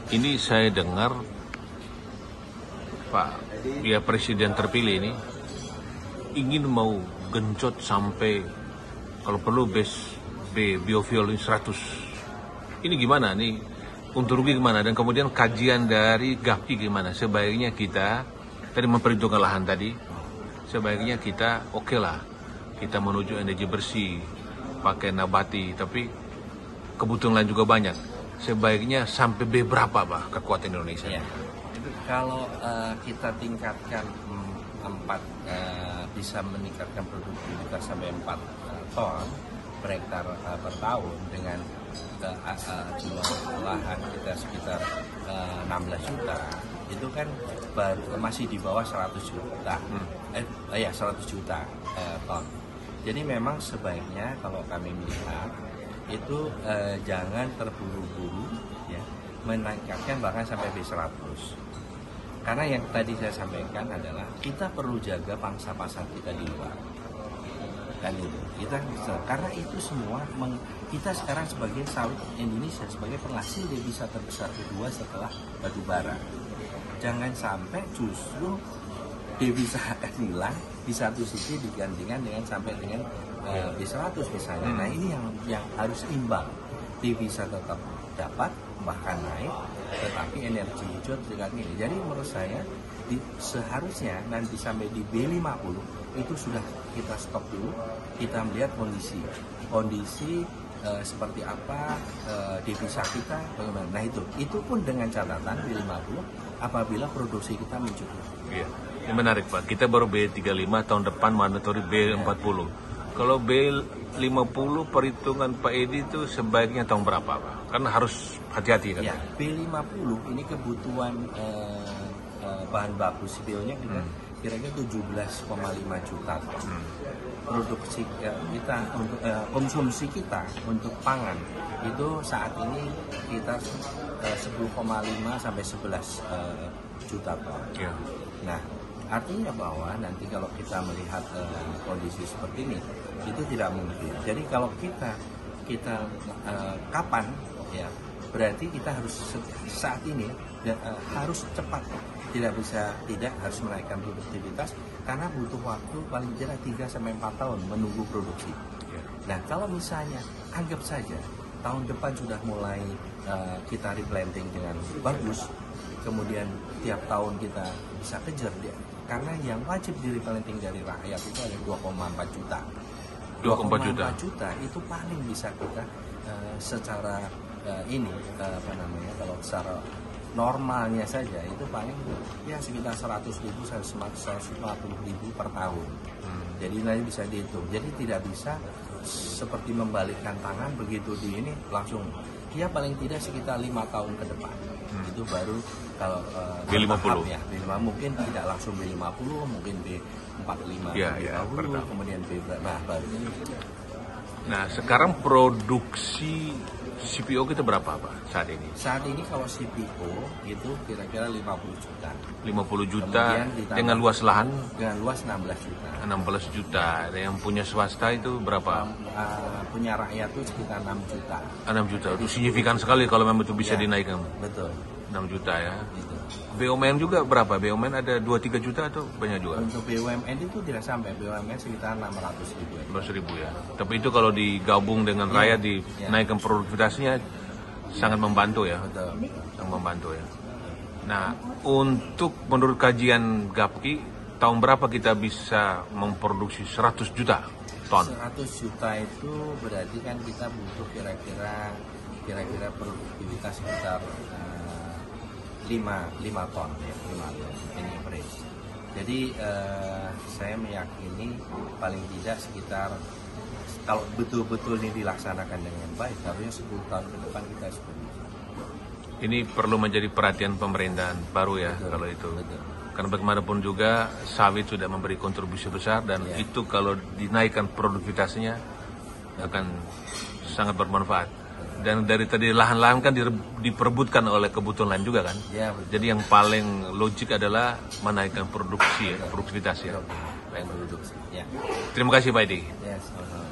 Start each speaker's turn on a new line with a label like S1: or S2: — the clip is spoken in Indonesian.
S1: Ini saya dengar Pak, ya Presiden terpilih ini ingin mau gencot sampai kalau perlu biofuel ini 100. Ini gimana nih? Untung rugi gimana? Dan kemudian kajian dari GAPI gimana? Sebaiknya kita tadi memperhitungkan lahan tadi, sebaiknya kita oke lah, kita menuju energi bersih, pakai nabati, tapi kebutuhan lain juga banyak. Sebaiknya sampai berapa Pak kekuatan Indonesia?
S2: Ya. Itu kalau kita tingkatkan bisa meningkatkan produktivitas sampai 4 ton per hektar per tahun dengan jumlah lahan kita sekitar 16 juta, itu kan masih di bawah 100 juta. 100 juta ton. Jadi memang sebaiknya kalau kami melihat itu jangan terburu-buru ya meningkatkan bahkan sampai B100. Karena yang tadi saya sampaikan adalah kita perlu jaga pangsa pasar kita di luar. Kan itu. Karena itu semua kita sekarang sebagai sawit Indonesia sebagai penghasil devisa terbesar kedua setelah batu bara. Jangan sampai justru devisa akan hilang di satu sisi digantikan dengan sampai dengan B100 misalnya. Nah ini yang harus imbang. Devisa tetap dapat bahkan naik, tetapi energi hijau juga ini. Jadi menurut saya seharusnya nanti sampai di B50 itu sudah kita stop dulu, kita melihat kondisi seperti apa devisa kita bagaimana. Nah itu pun dengan catatan B50 apabila produksi kita mencukupi.
S1: Iya. Ini menarik Pak, kita baru B35 tahun depan mandatory B40. Kalau B50 perhitungan Pak Edi itu sebaiknya tahun berapa Pak? Karena harus hati-hati kan?
S2: Ya, B50 ini kebutuhan bahan baku CPO-nya kira-kira 17,5 juta ton. Produksi kita untuk konsumsi kita untuk pangan itu saat ini kita 10,5 sampai 11 juta ton. Ya. Nah, artinya bahwa nanti kalau kita melihat kondisi seperti ini itu tidak mungkin. Jadi kalau kita kapan ya berarti kita harus saat ini harus cepat, tidak harus menaikkan produktivitas karena butuh waktu paling tidak 3-4 tahun menunggu produksi. Nah kalau misalnya anggap saja tahun depan sudah mulai kita replanting dengan bagus, kemudian tiap tahun kita bisa kejar dia. Karena yang wajib di replanting dari rakyat itu ada 2,4 juta. 2,4 juta itu paling bisa kita secara kalau secara normalnya saja itu paling ya sekitar 100.000 sampai 150.000 per tahun. Jadi nanti bisa dihitung. Jadi tidak bisa seperti membalikkan tangan begitu di ini langsung. Ya paling tidak sekitar 5 tahun ke depan. Itu baru kalau
S1: B50
S2: ya, B50 mungkin tidak langsung B50, mungkin B45, B50, kemudian baru ini.
S1: Nah, sekarang produksi CPO kita berapa Pak saat ini?
S2: Saat ini kalau CPO itu kira-kira 50 juta.
S1: 50 juta dengan luas lahan?
S2: Dengan luas 16 juta.
S1: 16 juta. Yang punya swasta itu berapa?
S2: Punya rakyat itu sekitar 6 juta.
S1: 6 juta. Itu signifikan sekali kalau memang itu bisa dinaikkan.
S2: Betul.
S1: 6 juta ya.
S2: Gitu.
S1: BUMN juga berapa? BUMN ada 2-3 juta atau banyak juga?
S2: Untuk BUMN itu tidak sampai. BUMN sekitar 600.000.
S1: 600.000 ya. Tapi itu kalau digabung dengan rakyat dinaikkan produktivitasnya sangat membantu ya.
S2: Betul.
S1: Sangat membantu ya. Nah, untuk menurut kajian GAPI, tahun berapa kita bisa memproduksi 100 juta ton?
S2: 100 juta itu berarti kan kita butuh kira-kira produktivitas sekitar 5 ton ya, 5 ton ini average. Jadi saya meyakini paling tidak sekitar kalau betul-betul ini dilaksanakan dengan baik harusnya 10 tahun ke depan kita sudah bisa.
S1: Ini perlu menjadi perhatian pemerintahan baru ya. Betul, kalau itu. Betul. Karena bagaimanapun juga sawit sudah memberi kontribusi besar dan itu kalau dinaikkan produktivitasnya akan sangat bermanfaat. Dan dari tadi lahan-lahan kan diperebutkan oleh kebutuhan lain juga kan.
S2: Ya,
S1: jadi yang paling logik adalah menaikkan produksi, produktivitas ya.
S2: Produksi. Ya.
S1: Terima kasih Pak Edi.
S2: Ya, sama-sama.